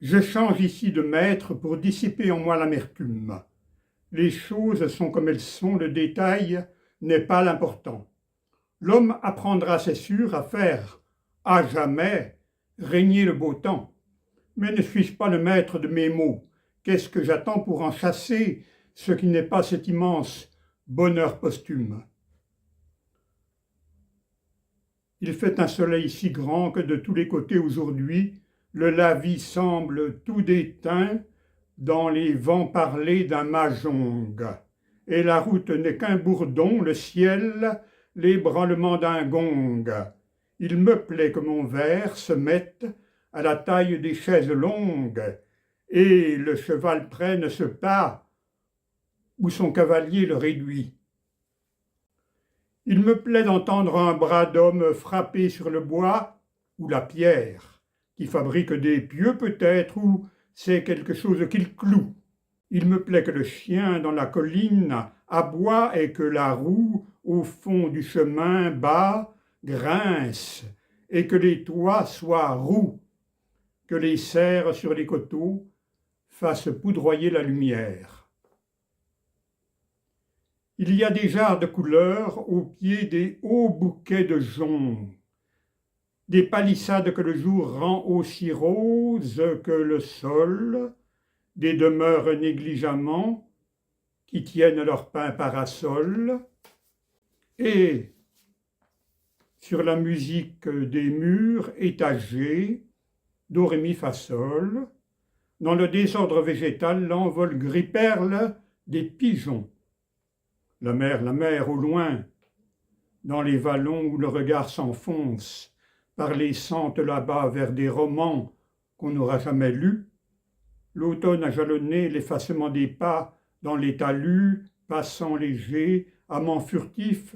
Je change ici de maître pour dissiper en moi l'amertume. Les choses sont comme elles sont, le détail n'est pas l'important. L'homme apprendra, c'est sûr, à faire à jamais régner le beau temps. Mais ne suis-je pas le maître de mes mots? Qu'est-ce que j'attends pour en chasser ce qui n'est pas cet immense bonheur posthume? Il fait un soleil si grand que de tous les côtés aujourd'hui, le lavis semble tout déteint dans les vents parlés d'un mahjong. Et la route n'est qu'un bourdon, le ciel, l'ébranlement d'un gong. Il me plaît que mon vers se mette à la taille des chaises longues, et le cheval prenne ce pas où son cavalier le réduit. Il me plaît d'entendre un bras d'homme frapper sur le bois ou la pierre, qui fabrique des pieux peut-être, ou c'est quelque chose qu'il cloue. Il me plaît que le chien dans la colline aboie et que la roue au fond du chemin bat, grince, et que les toits soient roux, que les cerfs sur les coteaux fassent poudroyer la lumière. Il y a des jarres de couleurs au pied des hauts bouquets de joncs, des palissades que le jour rend aussi roses que le sol, des demeures négligemment qui tiennent leur pain parasol, et sur la musique des murs étagés, do, ré, mi, fa, sol, dans le désordre végétal, l'envol gris-perle des pigeons. La mer, au loin, dans les vallons où le regard s'enfonce, par les sentes là-bas vers des romans qu'on n'aura jamais lus. L'automne a jalonné l'effacement des pas dans les talus, passant léger, amant furtif,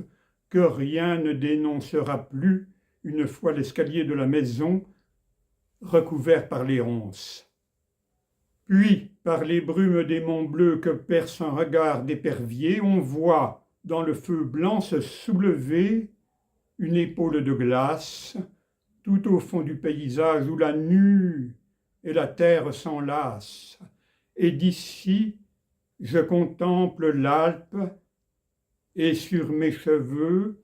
que rien ne dénoncera plus, une fois l'escalier de la maison recouvert par les ronces. Puis, par les brumes des monts bleus que perce un regard d'épervier, on voit dans le feu blanc se soulever une épaule de glace, tout au fond du paysage où la nue et la terre s'enlacent. Et d'ici, je contemple l'Alpe, et sur mes cheveux,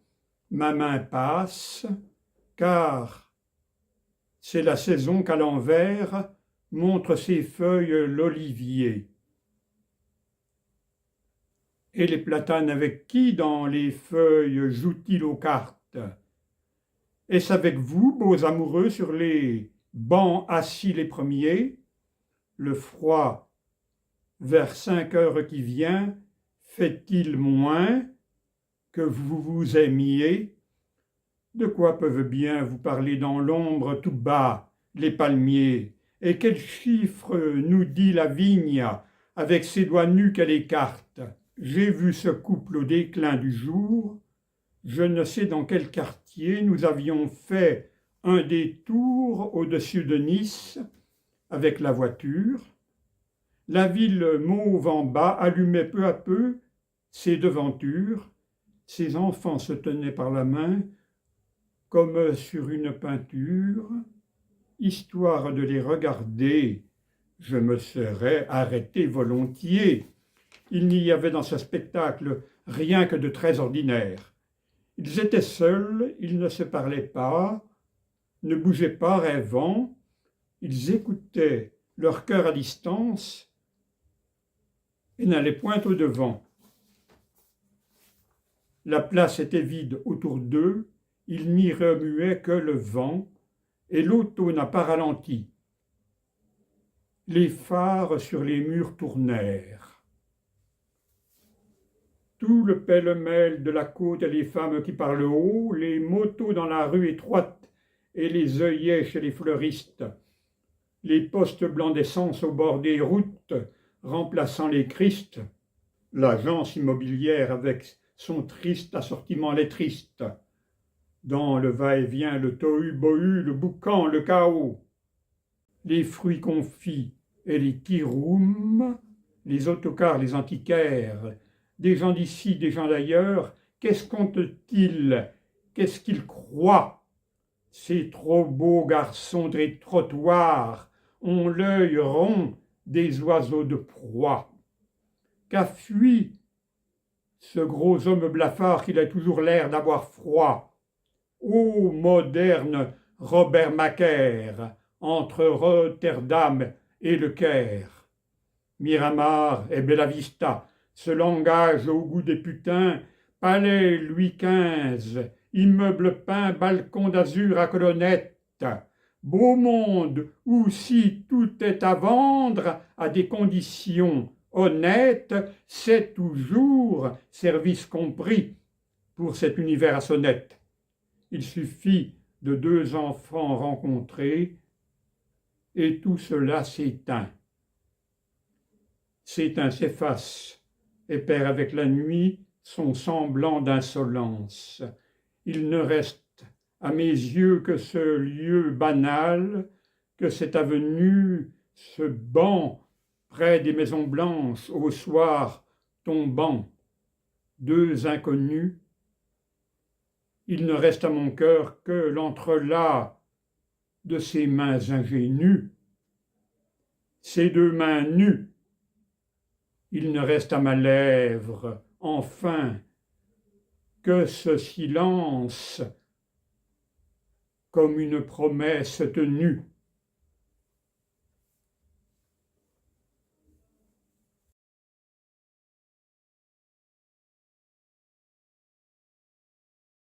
ma main passe, car c'est la saison qu'à l'envers montre ses feuilles l'olivier. Et les platanes avec qui dans les feuilles jouent-ils aux cartes? Est-ce avec vous, beaux amoureux, sur les bancs assis les premiers? Le froid, vers 5 heures qui vient, fait-il moins que vous vous aimiez? De quoi peuvent bien vous parler dans l'ombre tout bas les palmiers? Et quel chiffre nous dit la vigne avec ses doigts nus qu'elle écarte? J'ai vu ce couple au déclin du jour, je ne sais dans quel quartier nous avions fait un détour au-dessus de Nice avec la voiture. La ville mauve en bas allumait peu à peu ses devantures, ses enfants se tenaient par la main comme sur une peinture. Histoire de les regarder, je me serais arrêté volontiers. Il n'y avait dans ce spectacle rien que de très ordinaire. Ils étaient seuls, ils ne se parlaient pas, ne bougeaient pas rêvant, ils écoutaient leur cœur à distance et n'allaient point au-devant. La place était vide autour d'eux, il n'y remuait que le vent, et l'auto n'a pas ralenti. Les phares sur les murs tournèrent. Tout le pêle-mêle de la côte et les femmes qui parlent haut, les motos dans la rue étroite et les œillets chez les fleuristes, les postes blancs d'essence au bord des routes remplaçant les Christ, l'agence immobilière avec son triste assortiment lettriste, dans le va-et-vient, le tohu-bohu, le boucan, le chaos, les fruits confits et les tiroums, les autocars, les antiquaires, des gens d'ici, des gens d'ailleurs, qu'est-ce comptent-ils, qu'est-ce qu'ils croient? Ces trop beaux garçons des trottoirs ont l'œil rond des oiseaux de proie. Qu'a fui ce gros homme blafard qu'il a toujours l'air d'avoir froid. Ô moderne Robert Macaire, entre Rotterdam et le Caire. Miramar et Bella Vista, ce langage au goût des putains, palais Louis XV, immeuble peint, balcon d'azur à colonnettes, beau monde où si tout est à vendre à des conditions honnêtes, c'est toujours, service compris, pour cet univers à sonnette. Il suffit de 2 enfants rencontrés et tout cela s'éteint. S'éteint, s'efface et perd avec la nuit son semblant d'insolence. Il ne reste à mes yeux que ce lieu banal, que cette avenue, ce banc près des maisons blanches au soir tombant, 2 inconnus. Il ne reste à mon cœur que l'entrelac de ces mains ingénues, ces 2 mains nues. Il ne reste à ma lèvre, enfin, que ce silence comme une promesse tenue.